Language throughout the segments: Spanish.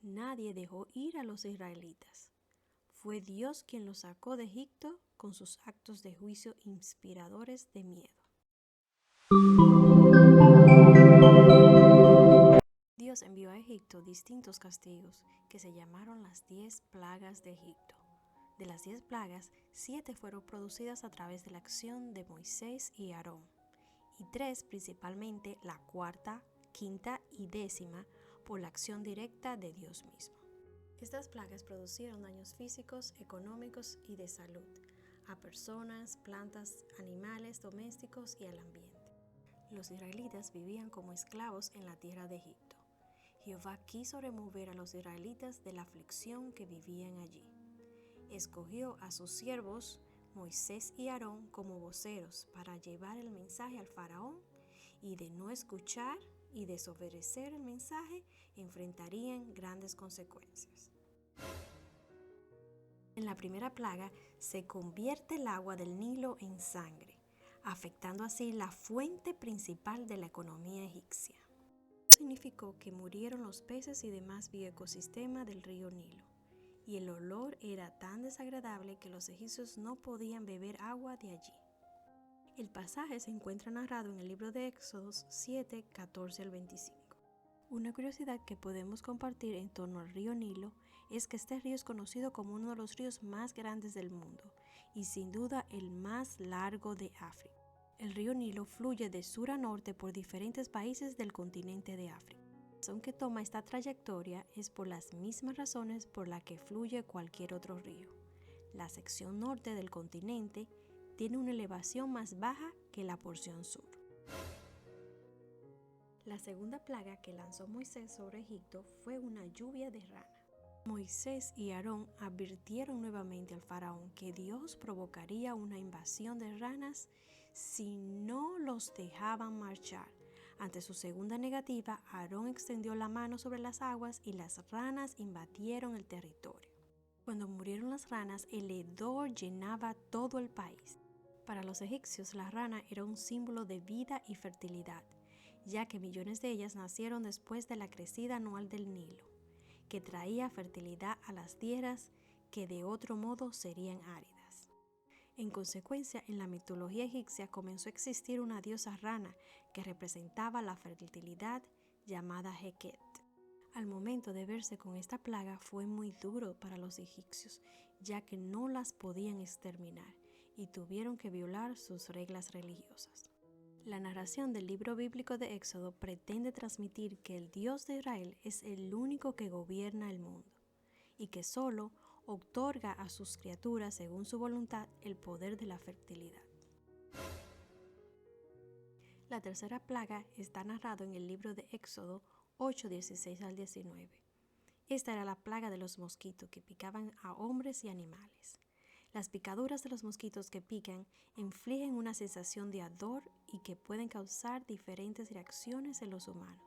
nadie dejó ir a los israelitas. Fue Dios quien los sacó de Egipto con sus actos de juicio inspiradores de miedo. Dios envió a Egipto distintos castigos que se llamaron las 10 plagas de Egipto. De las 10 plagas, 7 fueron producidas a través de la acción de Moisés y Aarón, y 3 principalmente, la cuarta, quinta y décima, por la acción directa de Dios mismo. Estas plagas producieron daños físicos, económicos y de salud a personas, plantas, animales domésticos y al ambiente. Los israelitas vivían como esclavos en la tierra de Egipto. Jehová quiso remover a los israelitas de la aflicción que vivían allí. Escogió a sus siervos Moisés y Aarón como voceros para llevar el mensaje al faraón, y de no escuchar y desobedecer el mensaje enfrentarían grandes consecuencias. En la primera plaga se convierte el agua del Nilo en sangre, afectando así la fuente principal de la economía egipcia. Esto significó que murieron los peces y demás bioecosistema del río Nilo, y el olor era tan desagradable que los egipcios no podían beber agua de allí. El pasaje se encuentra narrado en el libro de Éxodos 7, 14 al 25. Una curiosidad que podemos compartir en torno al río Nilo es que este río es conocido como uno de los ríos más grandes del mundo y sin duda el más largo de África. El río Nilo fluye de sur a norte por diferentes países del continente de África. La razón que toma esta trayectoria es por las mismas razones por las que fluye cualquier otro río. La sección norte del continente tiene una elevación más baja que la porción sur. La segunda plaga que lanzó Moisés sobre Egipto fue una lluvia de rana. Moisés y Aarón advirtieron nuevamente al faraón que Dios provocaría una invasión de ranas si no los dejaban marchar. Ante su segunda negativa, Aarón extendió la mano sobre las aguas y las ranas invadieron el territorio. Cuando murieron las ranas, el hedor llenaba todo el país. Para los egipcios, la rana era un símbolo de vida y fertilidad, ya que millones de ellas nacieron después de la crecida anual del Nilo, que traía fertilidad a las tierras que de otro modo serían áridas. En consecuencia, en la mitología egipcia comenzó a existir una diosa rana que representaba la fertilidad llamada Heket. Al momento de verse con esta plaga fue muy duro para los egipcios, ya que no las podían exterminar y tuvieron que violar sus reglas religiosas. La narración del libro bíblico de Éxodo pretende transmitir que el Dios de Israel es el único que gobierna el mundo y que solo otorga a sus criaturas según su voluntad el poder de la fertilidad. La tercera plaga está narrada en el libro de Éxodo 8, 16 al 19. Esta era la plaga de los mosquitos que picaban a hombres y animales. Las picaduras de los mosquitos que pican infligen una sensación de ardor y que pueden causar diferentes reacciones en los humanos,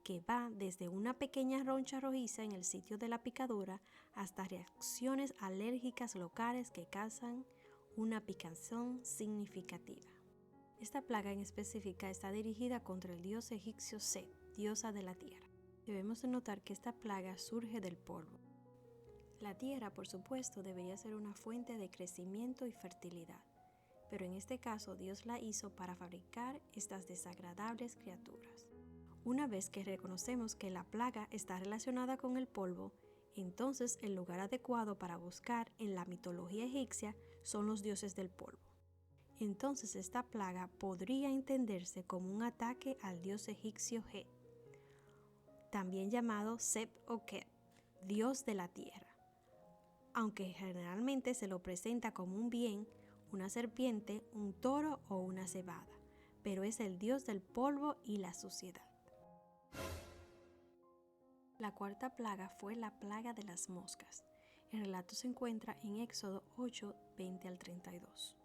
que va desde una pequeña roncha rojiza en el sitio de la picadura hasta reacciones alérgicas locales que causan una picazón significativa. Esta plaga en específica está dirigida contra el dios egipcio Set, diosa de la tierra. Debemos de notar que esta plaga surge del polvo. La tierra, por supuesto, debería ser una fuente de crecimiento y fertilidad, pero en este caso Dios la hizo para fabricar estas desagradables criaturas. Una vez que reconocemos que la plaga está relacionada con el polvo, entonces el lugar adecuado para buscar en la mitología egipcia son los dioses del polvo. Entonces esta plaga podría entenderse como un ataque al dios egipcio Het, también llamado Seb-Oket, dios de la tierra, aunque generalmente se lo presenta como un bien, una serpiente, un toro o una cebada, pero es el dios del polvo y la suciedad. La cuarta plaga fue la plaga de las moscas. El relato se encuentra en Éxodo 8, 20 al 32.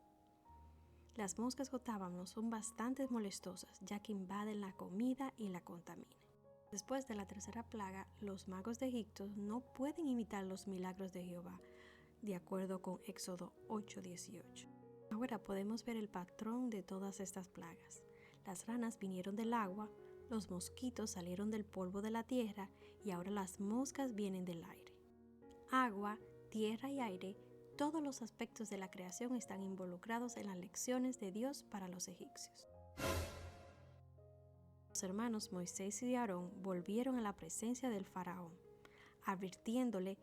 Las moscas gotábanos son bastante molestosas, ya que invaden la comida y la contaminan. Después de la tercera plaga, los magos de Egipto no pueden imitar los milagros de Jehová, de acuerdo con Éxodo 8:18. Ahora podemos ver el patrón de todas estas plagas. Las ranas vinieron del agua, Los mosquitos salieron del polvo de la tierra y ahora las moscas vienen del aire. Agua, tierra y aire, todos los aspectos de la creación están involucrados en las lecciones de Dios para los egipcios. Los hermanos Moisés y Aarón volvieron a la presencia del faraón, advirtiéndole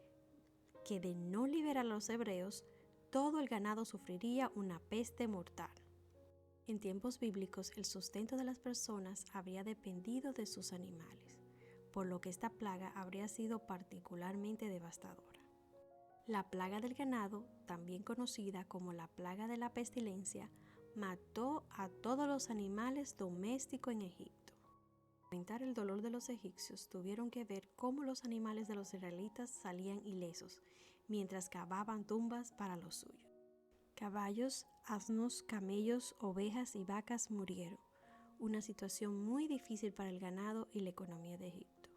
que de no liberar a los hebreos, todo el ganado sufriría una peste mortal. En tiempos bíblicos, el sustento de las personas habría dependido de sus animales, por lo que esta plaga habría sido particularmente devastadora. La plaga del ganado, también conocida como la plaga de la pestilencia, mató a todos los animales domésticos en Egipto. Para aumentar el dolor de los egipcios, tuvieron que ver cómo los animales de los israelitas salían ilesos, mientras cavaban tumbas para los suyos. Caballos, asnos, camellos, ovejas y vacas murieron, una situación muy difícil para el ganado y la economía de Egipto.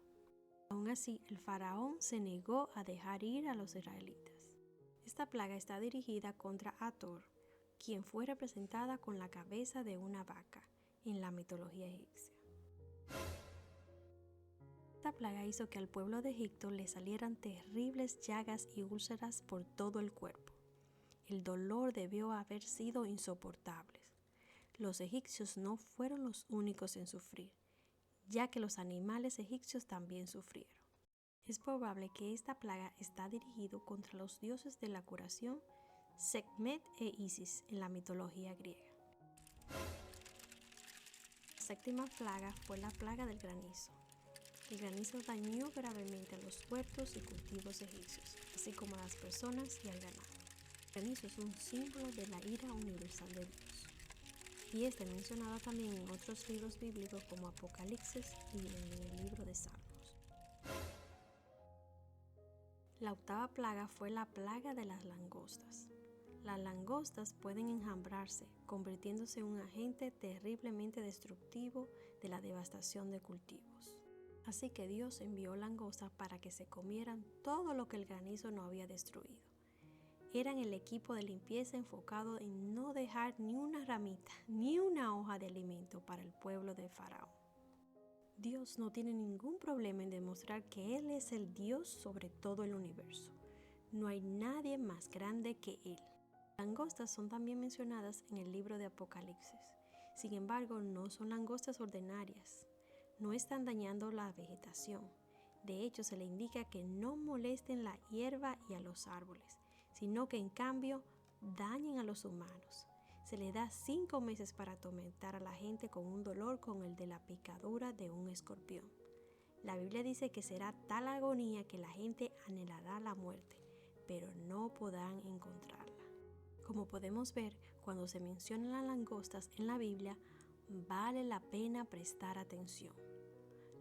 Aún así, el faraón se negó a dejar ir a los israelitas. Esta plaga está dirigida contra Hathor, quien fue representada con la cabeza de una vaca en la mitología egipcia. Esta plaga hizo que al pueblo de Egipto le salieran terribles llagas y úlceras por todo el cuerpo. El dolor debió haber sido insoportable. Los egipcios no fueron los únicos en sufrir, ya que los animales egipcios también sufrieron. Es probable que esta plaga está dirigida contra los dioses de la curación, Sekhmet e Isis en la mitología griega. La séptima plaga fue la plaga del granizo. El granizo dañó gravemente a los huertos y cultivos egipcios, así como a las personas y al ganado. El granizo es un símbolo de la ira universal de Dios, y es mencionado también en otros libros bíblicos como Apocalipsis y en el libro de Salmos. La octava plaga fue la plaga de las langostas. Las langostas pueden enjambrarse, convirtiéndose en un agente terriblemente destructivo de la devastación de cultivos. Así que Dios envió langostas para que se comieran todo lo que el granizo no había destruido. Eran el equipo de limpieza enfocado en no dejar ni una ramita ni una hoja de alimento para el pueblo de Faraón. Dios no tiene ningún problema en demostrar que Él es el Dios sobre todo el universo. No hay nadie más grande que Él. Las langostas son también mencionadas en el libro de Apocalipsis. Sin embargo, no son langostas ordinarias. No están dañando la vegetación. De hecho, se le indica que no molesten la hierba y a los árboles, sino que en cambio dañen a los humanos. Se le da 5 meses para atormentar a la gente con un dolor como el de la picadura de un escorpión. La Biblia dice que será tal agonía que la gente anhelará la muerte, pero no podrán encontrarla. Como podemos ver, cuando se mencionan las langostas en la Biblia, vale la pena prestar atención.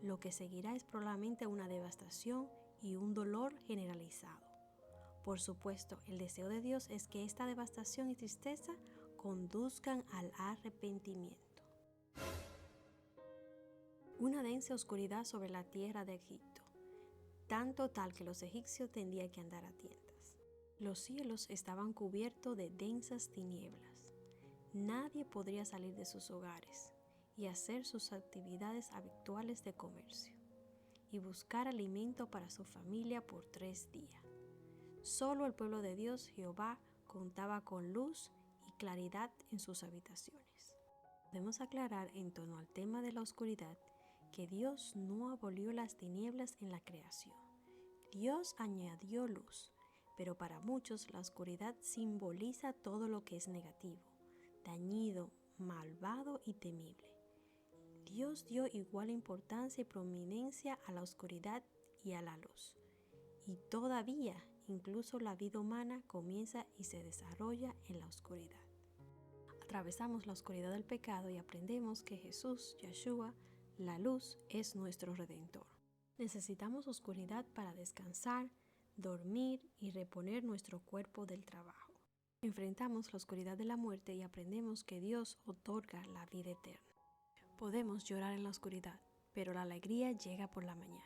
Lo que seguirá es probablemente una devastación y un dolor generalizado. Por supuesto, el deseo de Dios es que esta devastación y tristeza conduzcan al arrepentimiento. Una densa oscuridad sobre la tierra de Egipto, tanto tal que los egipcios tendrían que andar a tientas. Los cielos estaban cubiertos de densas tinieblas. Nadie podría salir de sus hogares y hacer sus actividades habituales de comercio y buscar alimento para su familia por 3 días. Solo el pueblo de Dios, Jehová, contaba con luz y claridad en sus habitaciones. Podemos aclarar en torno al tema de la oscuridad que Dios no abolió las tinieblas en la creación. Dios añadió luz, pero para muchos la oscuridad simboliza todo lo que es negativo, dañino, malvado y temible. Dios dio igual importancia y prominencia a la oscuridad y a la luz. Y todavía, incluso la vida humana comienza y se desarrolla en la oscuridad. Atravesamos la oscuridad del pecado y aprendemos que Jesús, Yeshua, la luz, es nuestro Redentor. Necesitamos oscuridad para descansar, dormir y reponer nuestro cuerpo del trabajo. Enfrentamos la oscuridad de la muerte y aprendemos que Dios otorga la vida eterna. Podemos llorar en la oscuridad, pero la alegría llega por la mañana.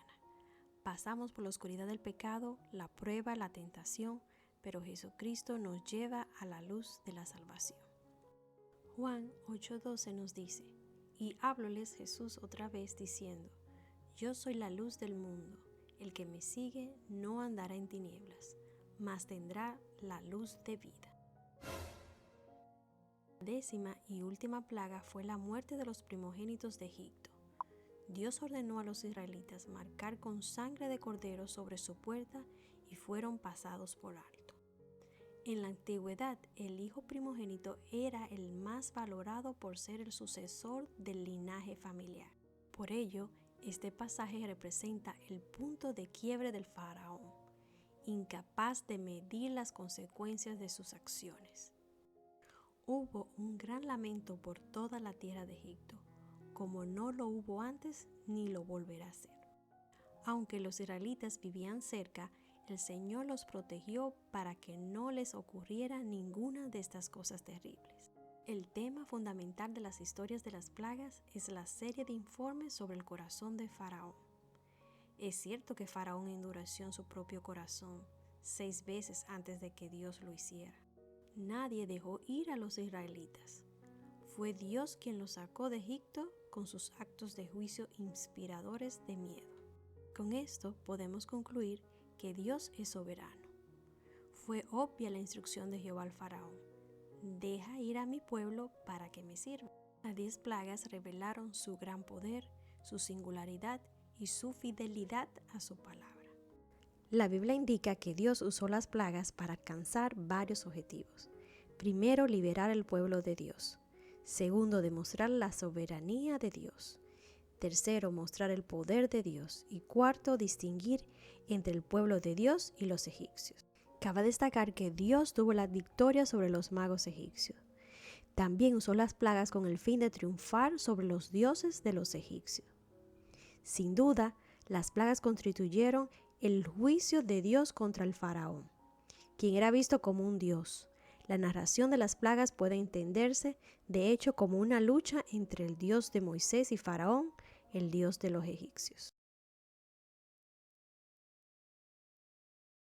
Pasamos por la oscuridad del pecado, la prueba, la tentación, pero Jesucristo nos lleva a la luz de la salvación. Juan 8:12 nos dice: Y háblales Jesús otra vez diciendo: Yo soy la luz del mundo. El que me sigue no andará en tinieblas, mas tendrá la luz de vida. La 10ª y última plaga fue la muerte de los primogénitos de Egipto. Dios ordenó a los israelitas marcar con sangre de cordero sobre su puerta y fueron pasados por alto. En la antigüedad, el hijo primogénito era el más valorado por ser el sucesor del linaje familiar. Por ello, este pasaje representa el punto de quiebre del faraón, incapaz de medir las consecuencias de sus acciones. Hubo un gran lamento por toda la tierra de Egipto, como no lo hubo antes ni lo volverá a ser. Aunque los israelitas vivían cerca, el Señor los protegió para que no les ocurriera ninguna de estas cosas terribles. El tema fundamental de las historias de las plagas es la serie de informes sobre el corazón de Faraón. Es cierto que Faraón endureció en su propio corazón 6 veces antes de que Dios lo hiciera. Nadie dejó ir a los israelitas. Fue Dios quien los sacó de Egipto con sus actos de juicio inspiradores de miedo. Con esto podemos concluir que Dios es soberano. Fue obvia la instrucción de Jehová al faraón: deja ir a mi pueblo para que me sirva. Las 10 plagas revelaron su gran poder, su singularidad y su fidelidad a su palabra. La Biblia indica que Dios usó las plagas para alcanzar varios objetivos. Primero, liberar al pueblo de Dios. Segundo, demostrar la soberanía de Dios. Tercero, mostrar el poder de Dios. Y cuarto, distinguir entre el pueblo de Dios y los egipcios. Cabe destacar que Dios tuvo la victoria sobre los magos egipcios. También usó las plagas con el fin de triunfar sobre los dioses de los egipcios. Sin duda, las plagas constituyeron el juicio de Dios contra el faraón, quien era visto como un dios. La narración de las plagas puede entenderse, de hecho, como una lucha entre el Dios de Moisés y Faraón, el Dios de los egipcios.